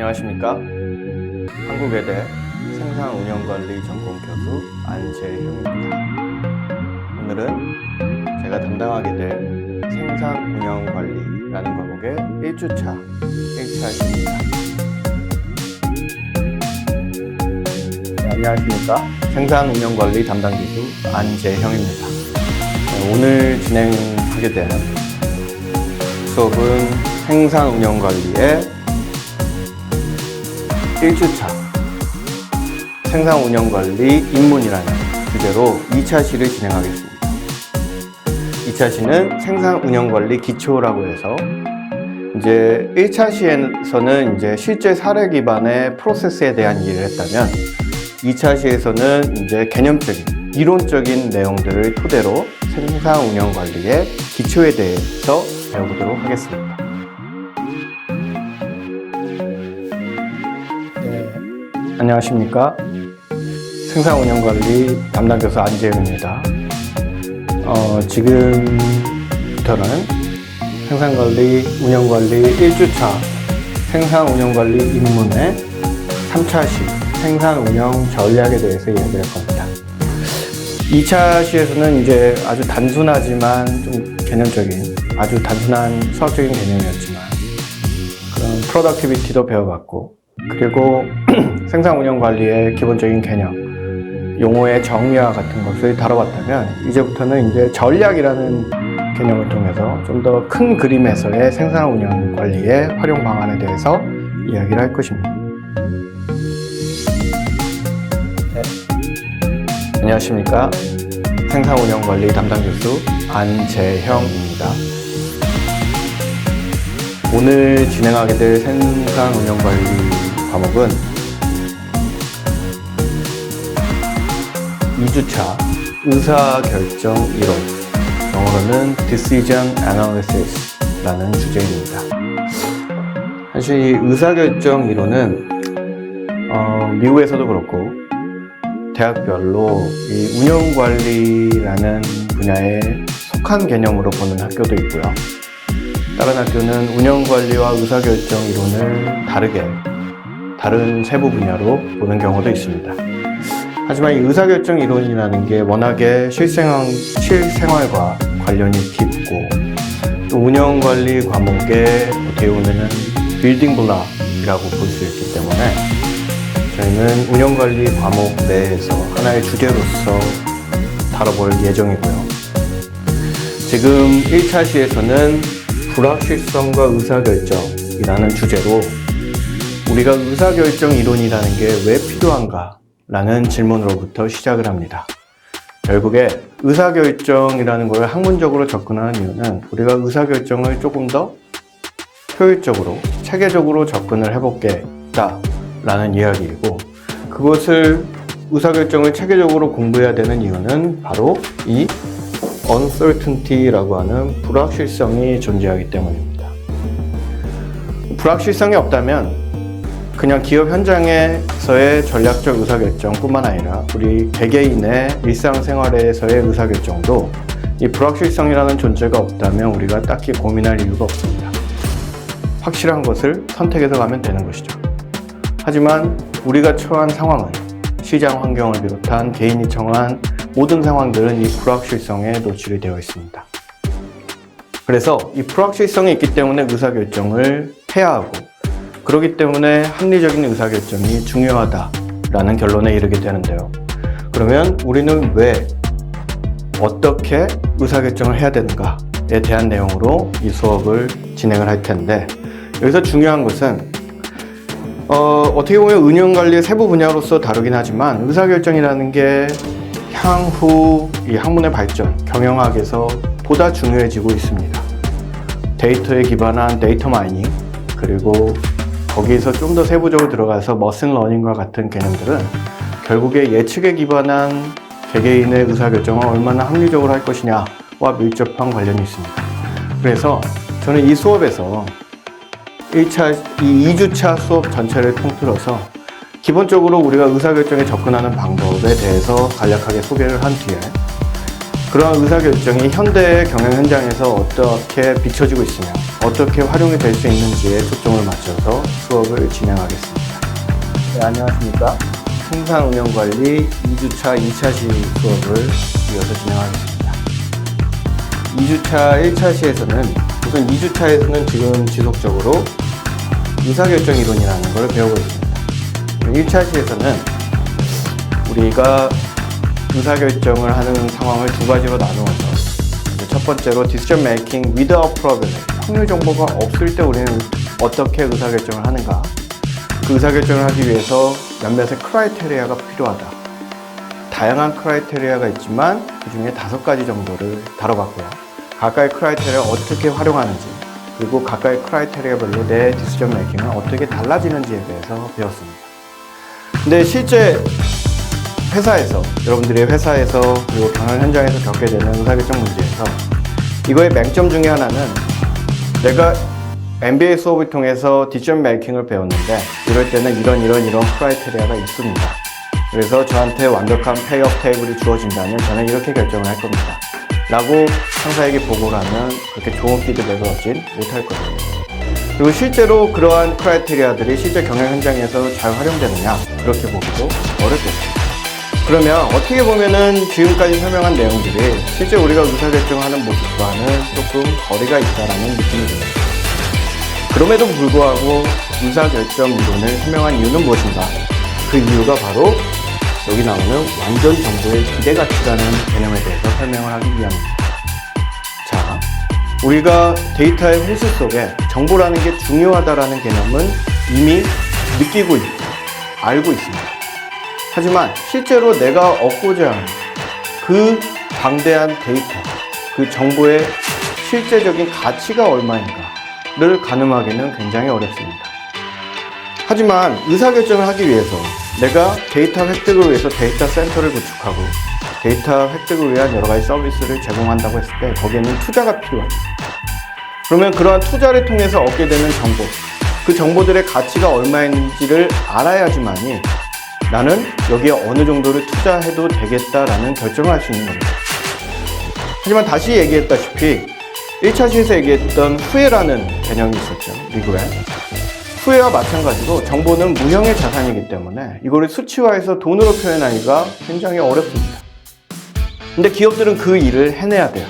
안녕하십니까? 한국외대 생산운영관리 전공 교수 안재형입니다. 오늘은 제가 담당하게 될 생산운영관리라는 과목의 1주차 1차입니다. 안녕하십니까? 생산운영관리 담당 교수 안재형입니다. 오늘 진행하게 될 수업은 생산운영관리의 1주차 생산운영관리 입문이라는 주제로 2차 시를 진행하겠습니다. 2차 시는 생산운영관리 기초라고 해서 이제 1차 시에서는 이제 실제 사례 기반의 프로세스에 대한 이해를 했다면 2차 시에서는 이제 개념적인 이론적인 내용들을 토대로 생산운영관리의 기초에 대해서 배워보도록 하겠습니다. 안녕하십니까? 생산운영관리 담당 교수 안재현입니다. 지금부터는 생산관리, 운영관리 1주차 생산운영관리 입문의 3차 시 생산운영 전략에 대해서 이야기할 겁니다. 2차 시에서는 이제 아주 단순하지만 좀 개념적인, 아주 단순한 수학적인 개념이었지만 그런 프로덕티비티도 배워봤고, 그리고 생산운영관리의 기본적인 개념, 용어의 정의와 같은 것을 다뤄봤다면 이제부터는 이제 전략이라는 개념을 통해서 좀 더 큰 그림에서의 생산운영관리의 활용 방안에 대해서 이야기를 할 것입니다. 네. 안녕하십니까? 생산운영관리 담당 교수 안재형입니다. 오늘 진행하게 될 생산운영관리 과목은 2주차 의사결정 이론, 영어로는 Decision Analysis 라는 주제입니다. 사실 이 의사결정 이론은 미국에서도 그렇고 대학별로 이 운영관리라는 분야에 속한 개념으로 보는 학교도 있고요. 다른 학교는 운영관리와 의사결정 이론을 다른 세부 분야로 보는 경우도 있습니다. 하지만 이 의사결정 이론이라는 게 워낙에 실생활과 관련이 깊고 또 운영관리 과목의 어떻게 보면 빌딩 블록이라고 볼 수 있기 때문에 저희는 운영관리 과목 내에서 하나의 주제로서 다뤄볼 예정이고요. 지금 1차 시에서는 불확실성과 의사결정이라는 주제로 우리가 의사결정 이론이라는 게 왜 필요한가? 라는 질문으로부터 시작을 합니다. 결국에 의사결정이라는 걸 학문적으로 접근하는 이유는 우리가 의사결정을 조금 더 효율적으로, 체계적으로 접근을 해보겠다 라는 이야기이고, 그것을 의사결정을 체계적으로 공부해야 되는 이유는 바로 이 uncertainty라고 하는 불확실성이 존재하기 때문입니다. 불확실성이 없다면 그냥 기업 현장에서의 전략적 의사결정뿐만 아니라 우리 개개인의 일상생활에서의 의사결정도 이 불확실성이라는 존재가 없다면 우리가 딱히 고민할 이유가 없습니다. 확실한 것을 선택해서 가면 되는 것이죠. 하지만 우리가 처한 상황은 시장 환경을 비롯한 개인이 처한 모든 상황들은 이 불확실성에 노출이 되어 있습니다. 그래서 이 불확실성이 있기 때문에 의사결정을 해야 하고, 그렇기 때문에 합리적인 의사결정이 중요하다라는 결론에 이르게 되는데요. 그러면 우리는 왜, 어떻게 의사결정을 해야 되는가에 대한 내용으로 이 수업을 진행을 할 텐데, 여기서 중요한 것은 어떻게 보면 운영관리의 세부 분야로서 다루긴 하지만 의사결정이라는 게 향후 이 학문의 발전, 경영학에서 보다 중요해지고 있습니다. 데이터에 기반한 데이터 마이닝, 그리고 거기에서 좀 더 세부적으로 들어가서 머신러닝과 같은 개념들은 결국에 예측에 기반한 개개인의 의사결정을 얼마나 합리적으로 할 것이냐와 밀접한 관련이 있습니다. 그래서 저는 이 수업에서 2주차 수업 전체를 통틀어서 기본적으로 우리가 의사결정에 접근하는 방법에 대해서 간략하게 소개를 한 뒤에 그러한 의사결정이 현대의 경영 현장에서 어떻게 비춰지고 있으며 어떻게 활용이 될 수 있는지에 초점을 맞춰서 수업을 진행하겠습니다. 네, 안녕하십니까. 생산운영관리 2주차 2차 시 수업을 이어서 진행하겠습니다. 2주차 1차 시에서는 우선 2주차에서는 지금 지속적으로 의사결정 이론이라는 걸 배우고 있습니다. 1차 시에서는 우리가 의사결정을 하는 상황을 두 가지로 나누어서 첫 번째로 decision making without problem, 확률 정보가 없을 때 우리는 어떻게 의사결정을 하는가, 그 의사결정을 하기 위해서 몇몇의 크라이테리아가 필요하다. 다양한 크라이테리아가 있지만 그 중에 5가지 정도를 다뤄봤고요. 각각의 크라이테리아를 어떻게 활용하는지, 그리고 각각의 크라이테리아별로 내 decision making은 어떻게 달라지는지에 대해서 배웠습니다. 근데 실제 회사에서, 여러분들의 회사에서 그리고 경영 현장에서 겪게 되는 의사결정 문제에서 이거의 맹점 중에 하나는, 내가 MBA 수업을 통해서 디시전 메이킹을 배웠는데 이럴 때는 이런 크라이테리아가 있습니다. 그래서 저한테 완벽한 페이업 테이블이 주어진다면 저는 이렇게 결정을 할 겁니다. 라고 상사에게 보고를 하면 그렇게 좋은 피드백을 얻진 못할 거예요. 그리고 실제로 그러한 크라이테리아들이 실제 경영 현장에서 잘 활용되느냐, 그렇게 보기도 어렵겠습니다. 그러면 어떻게 보면은 지금까지 설명한 내용들이 실제 우리가 의사결정하는 모습과는 조금 거리가 있다라는 느낌이 듭니다. 그럼에도 불구하고 의사결정 이론을 설명한 이유는 무엇인가? 그 이유가 바로 여기 나오는 완전 정보의 기대가치라는 개념에 대해서 설명을 하기 위함입니다. 자, 우리가 데이터의 홍수 속에 정보라는 게 중요하다라는 개념은 이미 느끼고 있고 알고 있습니다. 하지만 실제로 내가 얻고자 하는 그 방대한 데이터, 그 정보의 실제적인 가치가 얼마인가를 가늠하기는 굉장히 어렵습니다. 하지만 의사결정을 하기 위해서 내가 데이터 획득을 위해서 데이터 센터를 구축하고 데이터 획득을 위한 여러 가지 서비스를 제공한다고 했을 때 거기에는 투자가 필요합니다. 그러면 그러한 투자를 통해서 얻게 되는 정보, 그 정보들의 가치가 얼마인지를 알아야지만이 나는 여기에 어느 정도를 투자해도 되겠다라는 결정을 할 수 있는 겁니다. 하지만 다시 얘기했다시피 1차 시에서 얘기했던 후회라는 개념이 있었죠. 리그웨. 후회와 마찬가지로 정보는 무형의 자산이기 때문에 이거를 수치화해서 돈으로 표현하기가 굉장히 어렵습니다. 근데 기업들은 그 일을 해내야 돼요.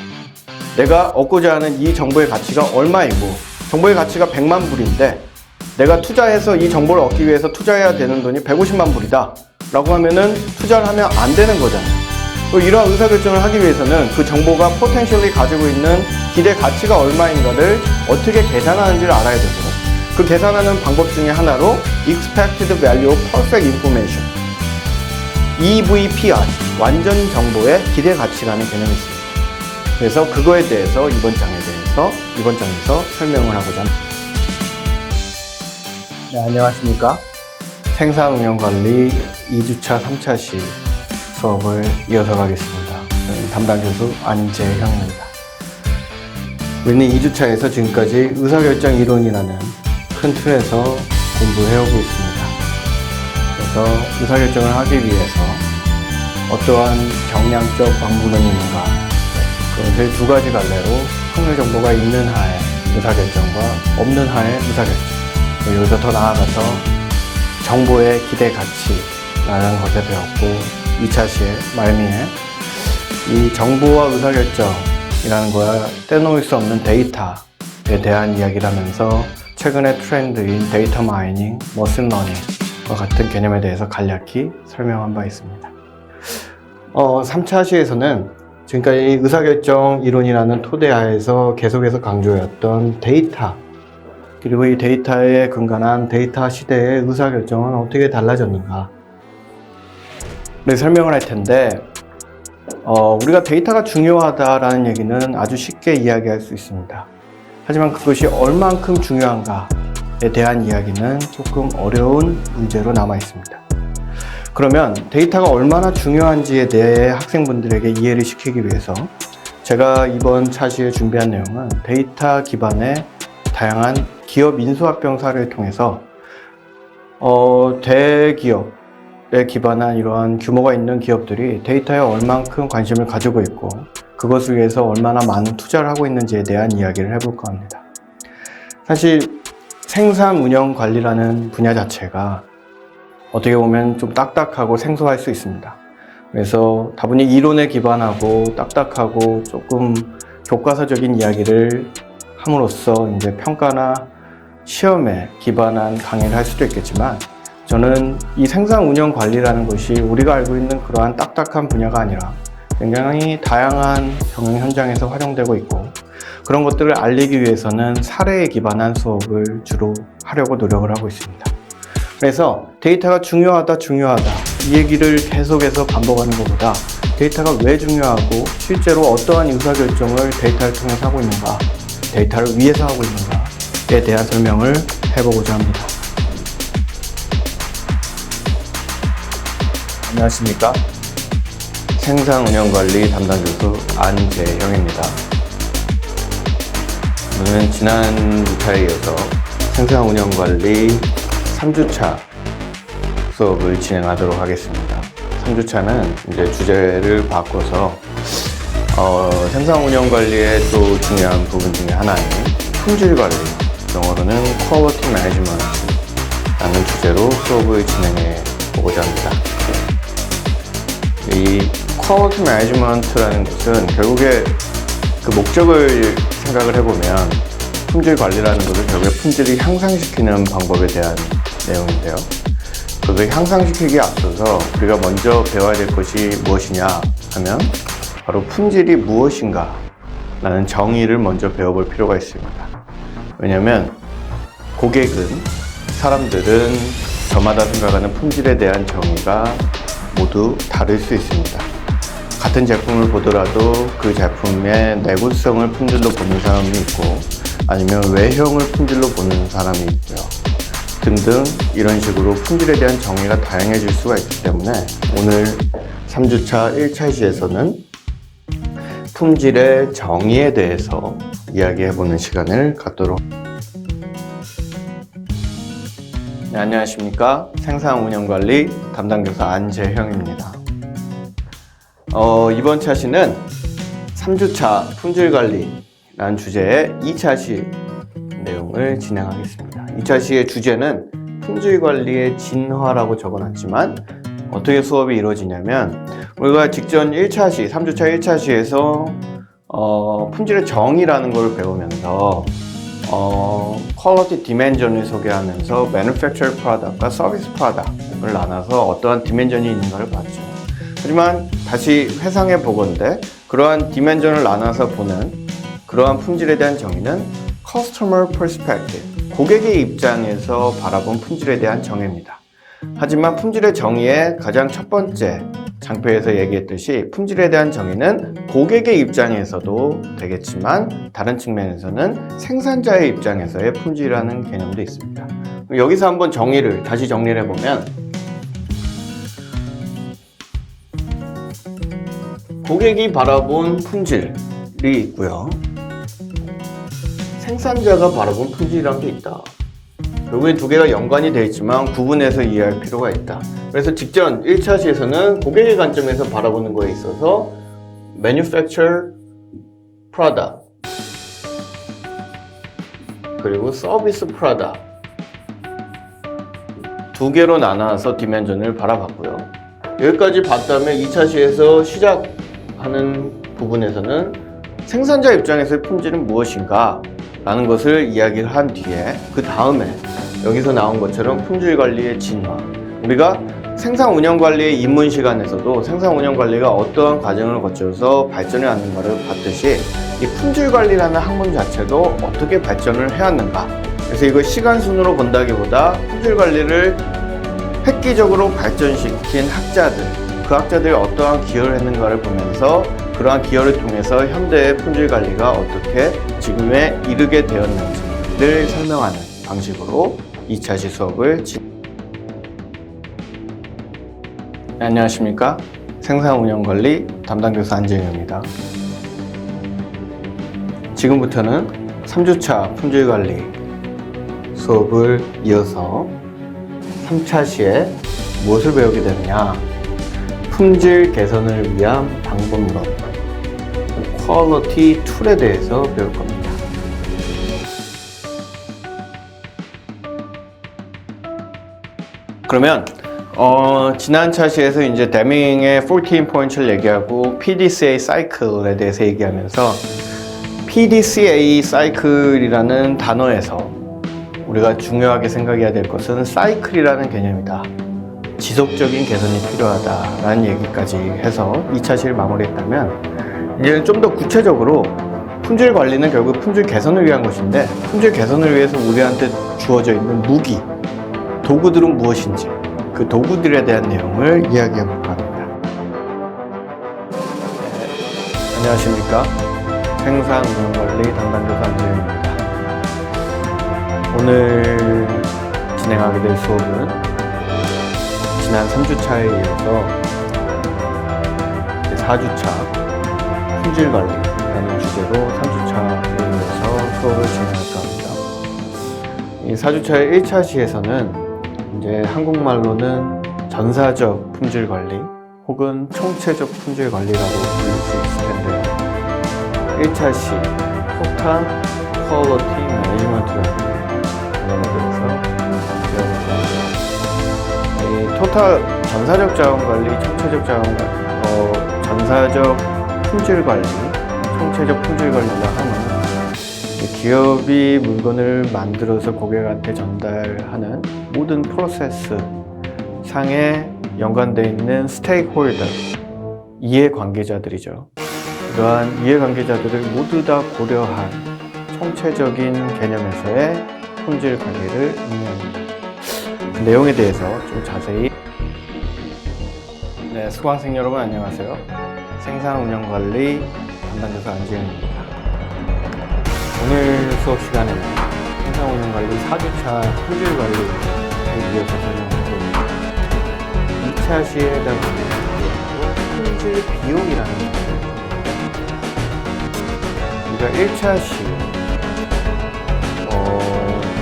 내가 얻고자 하는 이 정보의 가치가 얼마이고 정보의 가치가 100만 불인데 내가 투자해서 이 정보를 얻기 위해서 투자해야 되는 돈이 150만 불이다 라고 하면은 투자를 하면 안 되는 거잖아요. 이러한 의사결정을 하기 위해서는 그 정보가 포텐셜리 가지고 있는 기대 가치가 얼마인가를 어떻게 계산하는지를 알아야 되고, 그 계산하는 방법 중에 하나로 Expected Value of Perfect Information, EVPR, 완전 정보의 기대 가치라는 개념이 있습니다. 그래서 그거에 대해서 이번 장에서 설명을 하고자 합니다. 네, 안녕하십니까. 생산운영관리 2주차 3차 시 수업을 이어서 가겠습니다. 담당 교수 안재형입니다. 우리는 2주차에서 지금까지 의사결정 이론이라는 큰 틀에서 공부해오고 있습니다. 그래서 의사결정을 하기 위해서 어떠한 경량적 방법론이 있는가, 그것을 두 가지 갈래로 확률 정보가 있는 하에 의사결정과 없는 하에 의사결정, 여기서 더 나아가서 정보의 기대 가치라는 것을 배웠고, 2차 시에 말미에 이 정보와 의사결정이라는 거야 떼놓을 수 없는 데이터에 대한 이야기를 하면서 최근의 트렌드인 데이터 마이닝, 머신 러닝과 같은 개념에 대해서 간략히 설명한 바 있습니다. 3차 시에서는 지금까지 의사결정 이론이라는 토대하에서 계속해서 강조해왔던 데이터, 그리고 이 데이터에 근간한 데이터 시대의 의사결정은 어떻게 달라졌는가 설명을 할 텐데, 우리가 데이터가 중요하다라는 얘기는 아주 쉽게 이야기할 수 있습니다. 하지만 그것이 얼만큼 중요한가에 대한 이야기는 조금 어려운 문제로 남아 있습니다. 그러면 데이터가 얼마나 중요한지에 대해 학생분들에게 이해를 시키기 위해서 제가 이번 차시에 준비한 내용은 데이터 기반의 다양한 기업 인수합병 사례를 통해서 대기업에 기반한 이러한 규모가 있는 기업들이 데이터에 얼만큼 관심을 가지고 있고 그것을 위해서 얼마나 많은 투자를 하고 있는지에 대한 이야기를 해볼까 합니다. 사실 생산 운영 관리라는 분야 자체가 어떻게 보면 좀 딱딱하고 생소할 수 있습니다. 그래서 다분히 이론에 기반하고 딱딱하고 조금 교과서적인 이야기를 함으로써 이제 평가나 시험에 기반한 강의를 할 수도 있겠지만, 저는 이 생산 운영 관리라는 것이 우리가 알고 있는 그러한 딱딱한 분야가 아니라 굉장히 다양한 경영 현장에서 활용되고 있고, 그런 것들을 알리기 위해서는 사례에 기반한 수업을 주로 하려고 노력을 하고 있습니다. 그래서 데이터가 중요하다 이 얘기를 계속해서 반복하는 것보다 데이터가 왜 중요하고 실제로 어떠한 의사결정을 데이터를 통해서 하고 있는가, 데이터를 위해서 하고 있는가에 대한 설명을 해보고자 합니다. 안녕하십니까? 생산운영관리 담당 교수 안재형입니다. 오늘은 지난 2차에 이어서 생산운영관리 3주차 수업을 진행하도록 하겠습니다. 3주차는 이제 주제를 바꿔서 생산운영관리의 또 중요한 부분 중에 하나인 품질관리, 영어로는 Quality Management라는 주제로 수업을 진행해 보고자 합니다. 이 Quality Management라는 것은 결국에 그 목적을 생각을 해보면 품질관리라는 것은 결국에 품질을 향상시키는 방법에 대한 내용인데요. 그걸 향상시키기에 앞서서 우리가 먼저 배워야 될 것이 무엇이냐 하면 바로 품질이 무엇인가 라는 정의를 먼저 배워볼 필요가 있습니다. 왜냐하면 고객은, 사람들은 저마다 생각하는 품질에 대한 정의가 모두 다를 수 있습니다. 같은 제품을 보더라도 그 제품의 내구성을 품질로 보는 사람이 있고, 아니면 외형을 품질로 보는 사람이 있고요. 등등 이런 식으로 품질에 대한 정의가 다양해질 수가 있기 때문에 오늘 3주차 1차 시에서는 품질의 정의에 대해서 이야기해보는 시간을 갖도록. 네, 안녕하십니까? 생산운영관리 담당교사 안재형입니다. 이번 차시는 3주차 품질관리라는 주제의 2차 시 내용을 진행하겠습니다. 2차 시의 주제는 품질관리의 진화라고 적어놨지만 어떻게 수업이 이루어지냐면, 우리가 직전 1차 시, 3주차 1차 시에서 품질의 정의라는 걸 배우면서 퀄리티 디멘전을 소개하면서 Manufactured Product과 Service Product을 나눠서 어떠한 디멘전이 있는가를 봤죠. 하지만 다시 회상해 보건대 그러한 디멘전을 나눠서 보는 그러한 품질에 대한 정의는 Customer Perspective, 고객의 입장에서 바라본 품질에 대한 정의입니다. 하지만 품질의 정의의 가장 첫 번째 장표에서 얘기했듯이 품질에 대한 정의는 고객의 입장에서도 되겠지만 다른 측면에서는 생산자의 입장에서의 품질이라는 개념도 있습니다. 여기서 한번 다시 정리를 해보면, 고객이 바라본 품질이 있고요, 생산자가 바라본 품질이라는 게 있다. 결국엔 두 개가 연관이 되어 있지만 구분해서 이해할 필요가 있다. 그래서 직전 1차 시에서는 고객의 관점에서 바라보는 거에 있어서 Manufactured Product 그리고 Service Product 두 개로 나눠서 디멘전을 바라봤고요. 여기까지 봤다면 2차 시에서 시작하는 부분에서는 생산자 입장에서의 품질은 무엇인가 라는 것을 이야기를 한 뒤에, 그 다음에 여기서 나온 것처럼 품질관리의 진화, 우리가 생산운영관리의 입문 시간에서도 생산운영관리가 어떠한 과정을 거쳐서 발전해 왔는가를 봤듯이 이 품질관리라는 학문 자체도 어떻게 발전을 해왔는가, 그래서 이걸 시간순으로 본다기보다 품질관리를 획기적으로 발전시킨 학자들, 그 학자들이 어떠한 기여를 했는가를 보면서 그러한 기여를 통해서 현대의 품질관리가 어떻게 지금에 이르게 되었는지를 설명하는 방식으로 2차 시 수업을 안녕하십니까? 생산운영관리 담당교사 안재형입니다. 지금부터는 3주차 품질관리 수업을 이어서 3차 시에 무엇을 배우게 되느냐, 품질 개선을 위한 방법론, 퀄리티 툴에 대해서 배울 겁니다. 그러면 지난 차시에서 이제 데밍의 14 포인트를 얘기하고 PDCA 사이클에 대해서 얘기하면서 PDCA 사이클이라는 단어에서 우리가 중요하게 생각해야 될 것은 사이클이라는 개념이다. 지속적인 개선이 필요하다라는 얘기까지 해서 2차시를 마무리했다면 이제는 좀 더 구체적으로 품질 관리는 결국 품질 개선을 위한 것인데 품질 개선을 위해서 우리한테 주어져 있는 무기, 도구들은 무엇인지 그 도구들에 대한 내용을 이야기해 볼까 합니다. 안녕하십니까. 생산 운영관리 담당교사 안재현입니다. 오늘 진행하게 될 수업은 지난 3주차에 이어서 4주차 품질관리라는 주제로 3주차에 이어서 수업을 진행할까 합니다. 이 4주차의 1차시에서는 이제 한국말로는 전사적 품질관리 혹은 총체적 품질관리라고 불릴 수 있을 텐데요. 1차시 토탈 퀄리티 매니지먼트라는 개념에 대해서 배워볼까 합니다. 이 토탈 전사적 자원관리, 총체적 자원관리, 전사적 품질관리, 총체적 품질관리라 하면 기업이 물건을 만들어서 고객한테 전달하는 모든 프로세스 상에 연관되어 있는 스테이크홀더, 이해관계자들이죠. 이러한 이해관계자들을 모두 다 고려한 총체적인 개념에서의 품질 관리를 의미합니다. 그 내용에 대해서 좀 자세히. 네, 수강생 여러분 안녕하세요. 생산운영관리 담당교사 안지현입니다. 오늘 수업 시간에는 생산운영관리 4주차 품질관리에 이어서 설명을 드립니다. 2차 시에 해당하는 품질 비용이라는 것입니다. 우리가 1차 시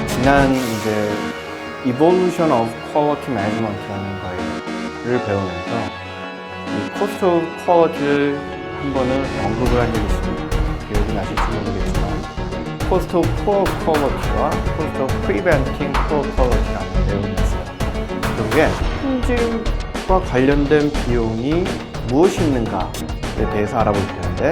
지난 이제 Evolution of Quality Management라는 거를 배우면서 이 Cost of Quality를 한 번은 언급을 한 적이 있습니다. 기억이 나실지 모르겠지만 Cost of Poor Quality와 Cost of Preventing Poor Quality라는 내용이 있어요. 그게 품질과 관련된 비용이 무엇이 있는가에 대해서 알아볼 텐데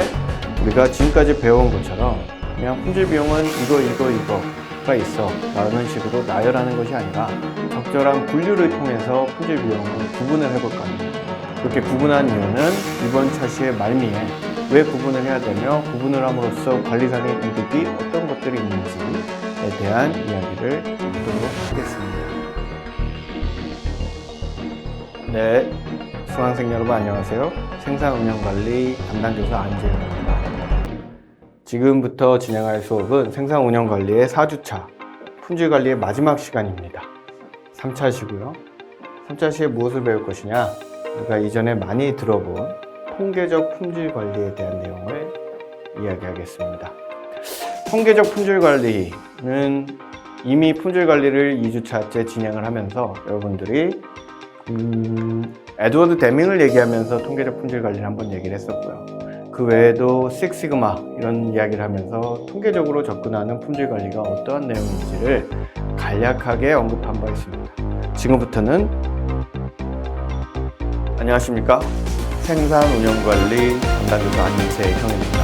우리가 지금까지 배워온 것처럼 그냥 품질 비용은 이거가 있어 라는 식으로 나열하는 것이 아니라 적절한 분류를 통해서 품질 비용을 구분을 해볼까 합니다. 그렇게 구분한 이유는 이번 차시의 말미에 왜 구분을 해야 되며 구분을 함으로써 관리상의 이득이 어떤 것들이 있는지에 대한 이야기를 해보도록 하겠습니다. 네, 수강생 여러분 안녕하세요. 생산운영관리 담당교사 안재현입니다. 지금부터 진행할 수업은 생산운영관리의 4주차 품질관리의 마지막 시간입니다. 3차시고요. 3차시에 무엇을 배울 것이냐? 우리가 이전에 많이 들어본 통계적 품질관리에 대한 내용을 이야기하겠습니다. 통계적 품질관리는 이미 품질관리를 2주차째 진행을 하면서 여러분들이 에드워드 데밍을 얘기하면서 통계적 품질관리를 한번 얘기를 했었고요. 그 외에도 식시그마 이런 이야기를 하면서 통계적으로 접근하는 품질관리가 어떠한 내용인지를 간략하게 언급한 바 있습니다. 지금부터는 안녕하십니까? 생산운영관리 담당교사 안재형입니다.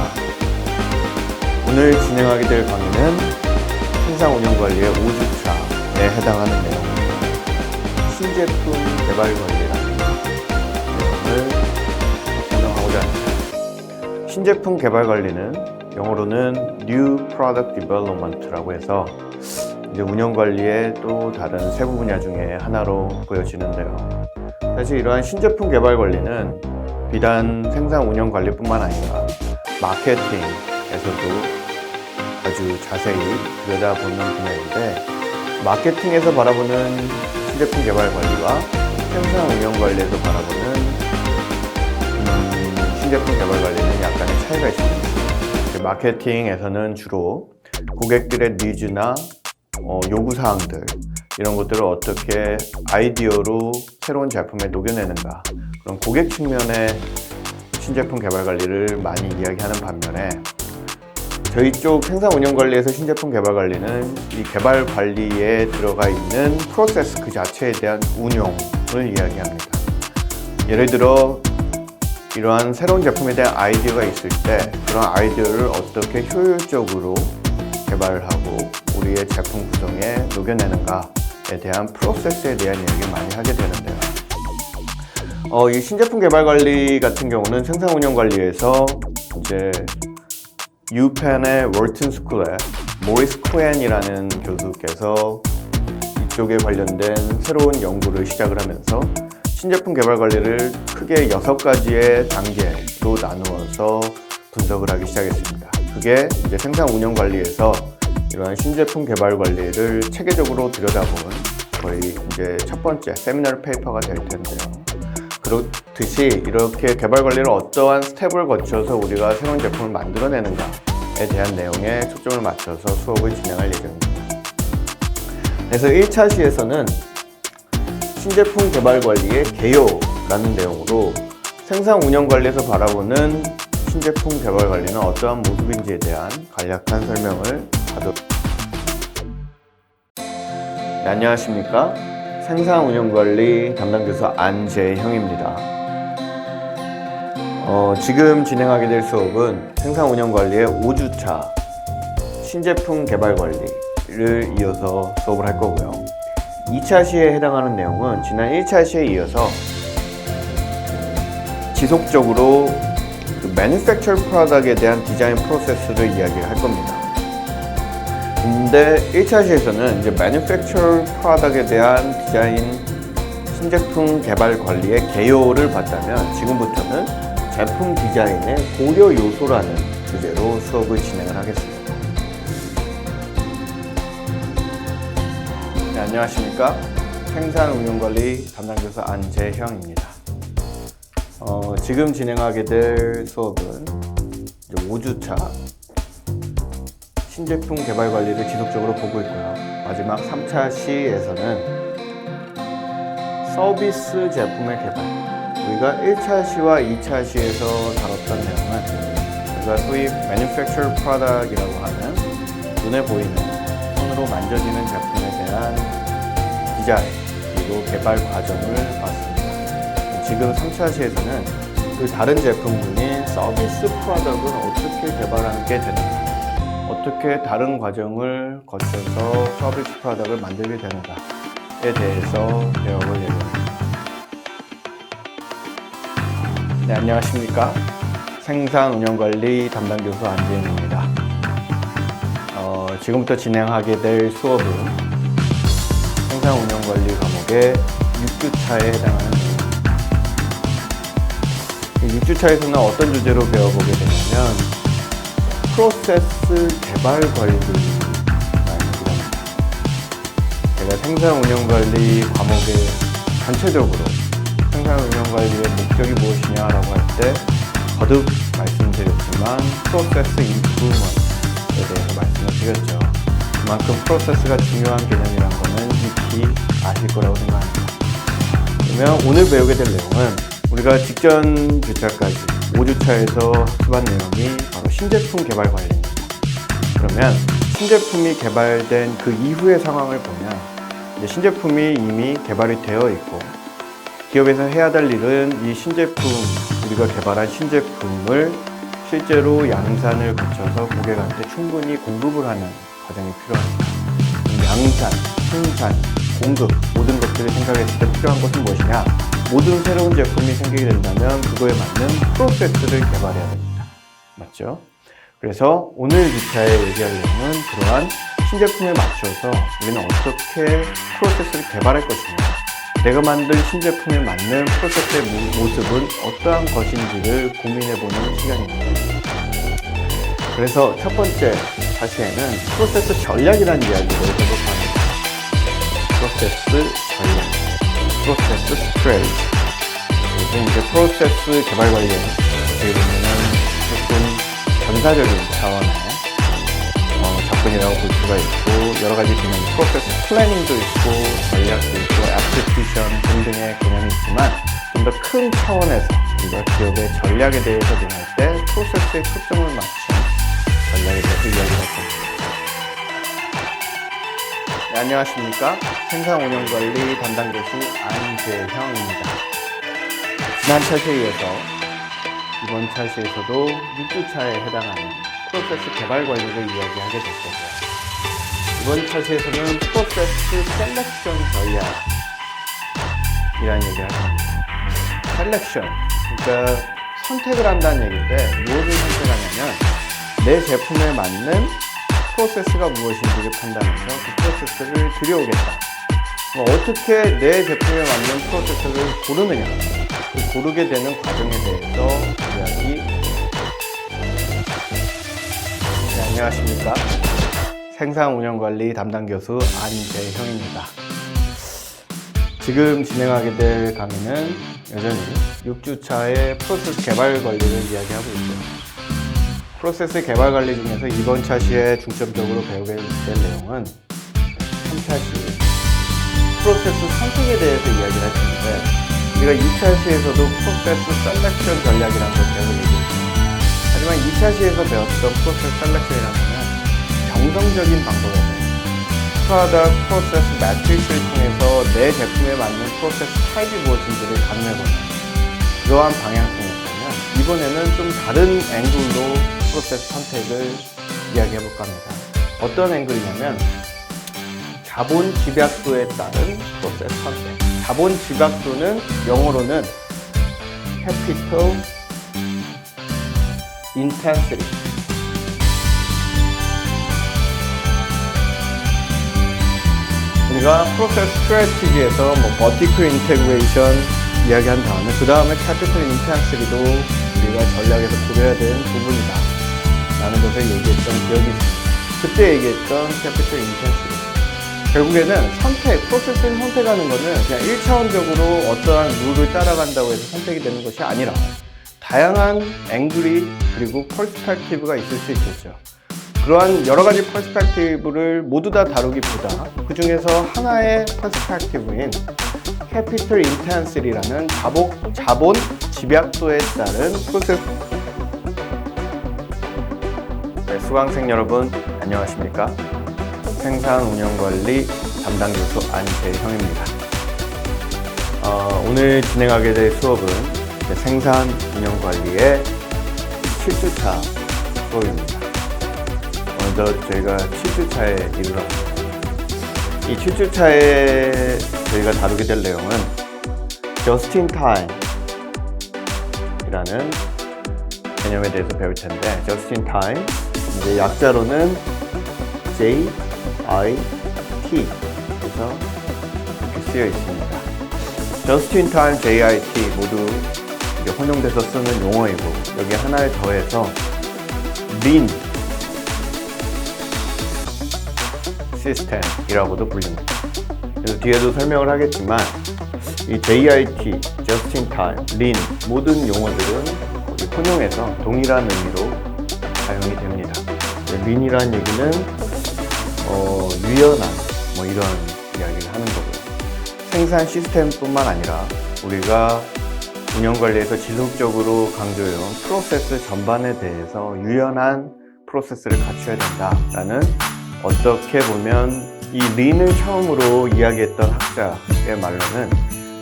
오늘 진행하게 될 강의는 생산운영관리의 5주차에 해당하는 내용입니다. 신제품 개발 관리라는 내용을 설명하고자 합니다. 신제품 개발 관리는 영어로는 New Product Development라고 해서 이제 운영관리의 또 다른 세부 분야 중에 하나로 보여지는데요. 사실 이러한 신제품 개발 관리는 비단 생산 운영 관리뿐만 아니라 마케팅에서도 아주 자세히 들여다보는 분야인데 마케팅에서 바라보는 신제품 개발 관리와 생산 운영 관리에서 바라보는 신제품 개발 관리는 약간의 차이가 있습니다. 마케팅에서는 주로 고객들의 니즈나 요구사항들 이런 것들을 어떻게 아이디어로 새로운 제품에 녹여내는가 그런 고객 측면의 신제품 개발 관리를 많이 이야기하는 반면에 저희 쪽 생산 운영 관리에서 신제품 개발 관리는 이 개발 관리에 들어가 있는 프로세스 그 자체에 대한 운용을 이야기합니다. 예를 들어 이러한 새로운 제품에 대한 아이디어가 있을 때 그런 아이디어를 어떻게 효율적으로 개발을 하고 우리의 제품 구성에 녹여내는가에 대한 프로세스에 대한 이야기를 많이 하게 되는데요. 이 신제품 개발 관리 같은 경우는 생산 운영 관리에서 이제 유펜의 월튼 스쿨의 모리스 코엔이라는 교수께서 이쪽에 관련된 새로운 연구를 시작을 하면서 신제품 개발 관리를 크게 6가지의 단계로 나누어서 분석을 하기 시작했습니다. 그게 이제 생산 운영 관리에서 이러한 신제품 개발 관리를 체계적으로 들여다본 거의 이제 첫 번째 세미널 페이퍼가 될 텐데요. 그렇듯이 이렇게 개발 관리를 어떠한 스텝을 거쳐서 우리가 새로운 제품을 만들어내는가에 대한 내용에 초점을 맞춰서 수업을 진행할 예정입니다. 그래서 1차 시에서는 신제품 개발 관리의 개요라는 내용으로 생산 운영 관리에서 바라보는 신제품 개발 관리는 어떠한 모습인지에 대한 간략한 설명을 하도록 네, 안녕하십니까? 생산 운영 관리 담당 교수 안재형입니다. 지금 진행하게 될 수업은 생산 운영 관리의 5주차 신제품 개발 관리를 이어서 수업을 할 거고요. 2차 시에 해당하는 내용은 지난 1차 시에 이어서 지속적으로 Manufacture Product에 대한 디자인 프로세스를 이야기를 할 겁니다. 근데 1차 시에서는 이제 Manufacture Product에 대한 디자인 신제품 개발 관리의 개요를 봤다면 지금부터는 제품 디자인의 고려 요소라는 주제로 수업을 진행을 하겠습니다. 네, 안녕하십니까? 생산운영관리 담당교수 안재형입니다. 지금 진행하게 될 수업은 이제 5주차 신제품 개발 관리를 지속적으로 보고 있고요. 마지막 3차 시에서는 서비스 제품의 개발, 우리가 1차 시와 2차 시에서 다뤘던 내용은 우리가 소위 Manufacture Product이라고 하는 눈에 보이는, 손으로 만져지는 제품에 대한 디자인 그리고 개발 과정을 봤습니다. 지금 3차 시에서는 그 다른 제품군인 서비스 프로덕트는 어떻게 개발하게 되는가, 어떻게 다른 과정을 거쳐서 서비스 프로덕트를 만들게 되는가에 대해서 배워볼 예정입니다. 네, 안녕하십니까? 생산운영관리 담당교수 안재현입니다. 지금부터 진행하게 될 수업은 생산운영관리 과목의 6주차에 해당하는 내용입니다. 6주차에서는 어떤 주제로 배워보게 되냐면 프로세스 개발 관리라는 얘기입니다. 제가 생산운영관리 과목의 전체적으로 생산운영관리의 목적이 무엇이냐라고 할 때 거듭 말씀드렸지만 프로세스 임프루먼트에 대해서 말씀을 드렸죠. 그만큼 프로세스가 중요한 개념이란 거는 익히 아실 거라고 생각합니다. 그러면 오늘 배우게 될 내용은 우리가 직전 주차까지 5주차에서 학습한 내용이 바로 신제품 개발 관리입니다. 그러면 신제품이 개발된 그 이후의 상황을 보면 이제 신제품이 이미 개발이 되어 있고 기업에서 해야 될 일은 이 신제품, 우리가 개발한 신제품을 실제로 양산을 거쳐서 고객한테 충분히 공급을 하는 과정이 필요합니다. 양산, 생산, 공급 모든 것들을 생각했을 때 필요한 것은 무엇이냐? 모든 새로운 제품이 생기게 된다면 그거에 맞는 프로세스를 개발해야 됩니다. 맞죠? 그래서 오늘 2차에 얘기할 내용은 그러한 신제품에 맞춰서 우리는 어떻게 프로세스를 개발할 것이냐, 내가 만든 신제품에 맞는 프로세스의 모습은 어떠한 것인지를 고민해보는 시간입니다. 그래서 첫 번째 사시에는 프로세스 전략이라는 이야기를 해볼까 합니다. 프로세스 전략, 프로세스 스트레이지. 그리고 이제 프로세스 개발 관리에 어떻게 보면은 조금 전사적인 차원의 접근이라고 볼 수가 있고, 여러 가지 개념, 프로세스 플래닝도 있고, 전략도 있고, 애플리케이션 등등의 개념이 있지만 좀 더 큰 차원에서 우리가 기업의 전략에 대해서 논할 때 프로세스에 초점을 맞춘 전략에 대해서 이야기를 할 겁니다. 네, 안녕하십니까. 생산운영관리 담당 교수 안재형입니다. 지난 차시에 이어서 이번 차시에서도 6주차에 해당하는 프로세스 개발 관리를 이야기하게 될 거고요. 이번 차시에서는 프로세스 셀렉션 전략이라는 얘기를 할 겁니다. 셀렉션, 그러니까 선택을 한다는 얘기인데 무엇을 선택하냐면 내 제품에 맞는 프로세스가 무엇인지를 판단해서 그 프로세스를 들여오겠다. 어떻게 내 제품에 맞는 프로세스를 고르느냐, 고르게 되는 과정에 대해서 이야기. 네, 안녕하십니까. 생산운영관리 담당 교수 안재형입니다. 지금 진행하게 될 강의는 여전히 6주차의 프로세스 개발 관리를 이야기하고 있고요. 프로세스 개발 관리 중에서 이번 차시에 중점적으로 배우게 될 내용은 3차시 프로세스 선택에 대해서 이야기를 할 텐데, 우리가 2차시에서도 프로세스 셀렉션 전략이라는 걸 배우고 있습니다. 하지만 2차시에서 배웠던 프로세스 셀렉션이라는 것은 정성적인 방법이에요. 프로덕트 프로세스 매트릭스를 통해서 내 제품에 맞는 프로세스 타입이 무엇인지를 가늠해보는 그러한 방향성이었다면, 이번에는 좀 다른 앵글로 프로세스 선택을 이야기해볼까 합니다. 어떤 앵글이냐면 자본 집약도에 따른 프로세스 선택. 자본 집약도는 영어로는 Capital Intensity. 우리가 프로세스 스트래티지에서 Vertical Integration 이야기한 다음에 그 다음에 Capital Intensity도 우리가 전략에서 고려해야 되는 부분이다 라는 것을 얘기했던 기억이 있습니다. 그때 얘기했던 Capital Intensity, 결국에는 프로세스를 선택하는 것은 그냥 1차원적으로 어떠한 룰을 따라간다고 해서 선택이 되는 것이 아니라 다양한 앵글이 그리고 퍼스펙티브가 있을 수 있겠죠. 그러한 여러 가지 퍼스펙티브를 모두 다 다루기보다 그 중에서 하나의 퍼스펙티브인 Capital Intensity라는 자본 집약도에 따른 프로세스. 네, 수강생 여러분 안녕하십니까. 생산운영관리 담당 교수 안재형입니다. 오늘 진행하게 될 수업은 생산운영관리의 7주차 수업입니다. 오늘도 저희가 7주차에 이르렀습니다. 이 7주차에 저희가 다루게 될 내용은 Just in Time 이라는 개념에 대해서 배울 텐데, Just in Time, 이제 약자로는 JIT 그래서 이렇게 쓰여 있습니다. Just in Time, JIT 모두 이제 혼용돼서 쓰는 용어이고, 여기 하나를 더해서 Lean 시스템이라고도 불립니다. 그래서 뒤에도 설명을 하겠지만 이 JIT, Just in Time, Lean 모든 용어들은 거의 혼용해서 동일한 의미로 사용이 됩니다. Lean이라는 얘기는 유연한 이런 이야기를 하는 거고요. 생산 시스템뿐만 아니라 우리가 운영관리에서 지속적으로 강조해온 프로세스 전반에 대해서 유연한 프로세스를 갖춰야 된다라는, 어떻게 보면 이 린을 처음으로 이야기했던 학자의 말로는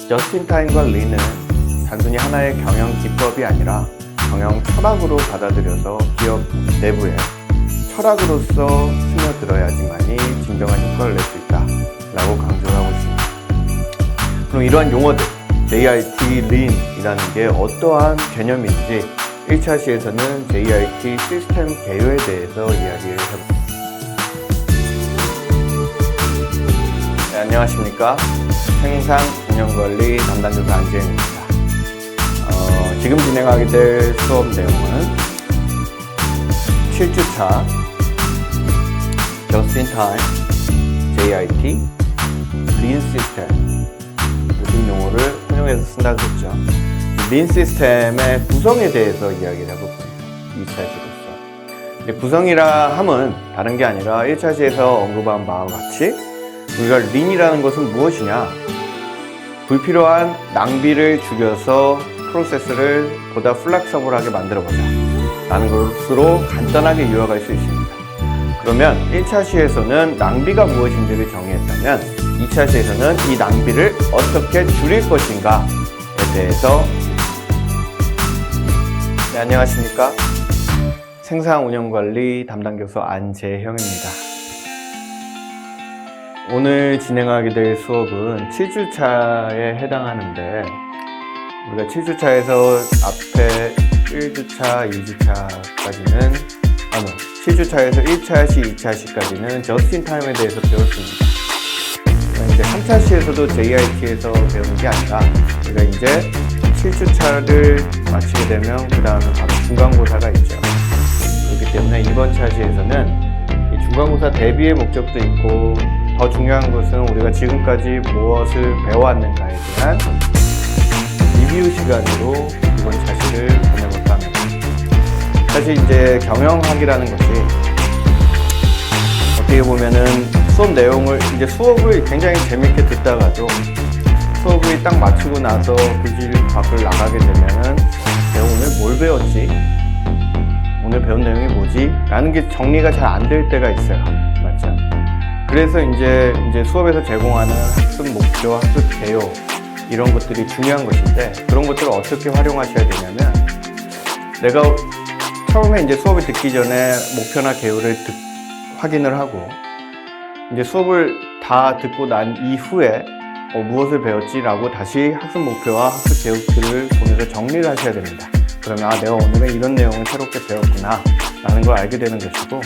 Just in Time과 린은 단순히 하나의 경영 기법이 아니라 경영 철학으로 받아들여서 기업 내부에 철학으로서 스며들어야지만이 진정한 효과를 낼 수 있다 라고 강조를 하고 있습니다. 그럼 이러한 용어들 JIT, 린이라는 게 어떠한 개념인지 1차 시에서는 JIT 시스템 개요에 대해서 이야기를 해봅니다. 네, 안녕하십니까. 생산운영관리 담당 교수 안재형입니다. 지금 진행하게 될 수업 내용은 7주차 Just in Time, JIT, Lean System 모든 용어를 혼용해서 쓴다고 했죠. Lean 시스템의 구성에 대해서 이야기를 해볼 겁니다. 2차시로서. 구성이라 함은 다른 게 아니라 1차시에서 언급한 바와 같이 우리가 Lean이라는 것은 무엇이냐? 불필요한 낭비를 줄여서 프로세스를 보다 플렉서블하게 만들어보자 라는 것으로 간단하게 요약할 수 있습니다. 그러면 1차 시에서는 낭비가 무엇인지를 정의했다면 2차 시에서는 이 낭비를 어떻게 줄일 것인가에 대해서 네, 안녕하십니까. 생산운영관리 담당 교수 안재형입니다. 오늘 진행하게 될 수업은 7주차에 해당하는데 우리가 7주차에서 앞에 1주차, 2주차까지는 7주차에서 1차시, 2차시까지는 저스틴타임에 대해서 배웠습니다. 이제 3차시에서도 JIT에서 배우는 게 아니라 우리가 이제 7주차를 마치게 되면 그 다음에 바로 중간고사가 있죠. 그렇기 때문에 이번 차시에서는 이 중간고사 대비의 목적도 있고 더 중요한 것은 우리가 지금까지 무엇을 배워왔는가에 대한 리뷰 시간으로 이번 차시를 보내볼까 합니다. 사실 이제 경영학이라는 것이 어떻게 보면은 수업 내용을 이제 수업을 굉장히 재밌게 듣다가도 수업이 딱 마치고 나서 교실 밖을 나가게 되면은 내가 오늘 뭘 배웠지? 오늘 배운 내용이 뭐지? 라는 게 정리가 잘 안 될 때가 있어요. 맞죠? 그래서 이제 수업에서 제공하는 학습 목표, 학습 개요 이런 것들이 중요한 것인데 그런 것들을 어떻게 활용하셔야 되냐면 내가 처음에 이제 수업을 듣기 전에 목표나 개요를 확인을 하고 이제 수업을 다 듣고 난 이후에 무엇을 배웠지라고 다시 학습 목표와 학습 계획들을 보면서 정리를 하셔야 됩니다. 그러면 내가 오늘은 이런 내용을 새롭게 배웠구나 라는 걸 알게 되는 것이고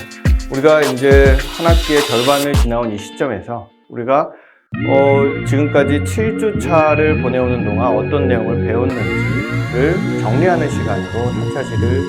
우리가 이제 한 학기의 절반을 지나온 이 시점에서 우리가 지금까지 7주차를 보내오는 동안 어떤 내용을 배웠는지를 정리하는 시간으로 3차시를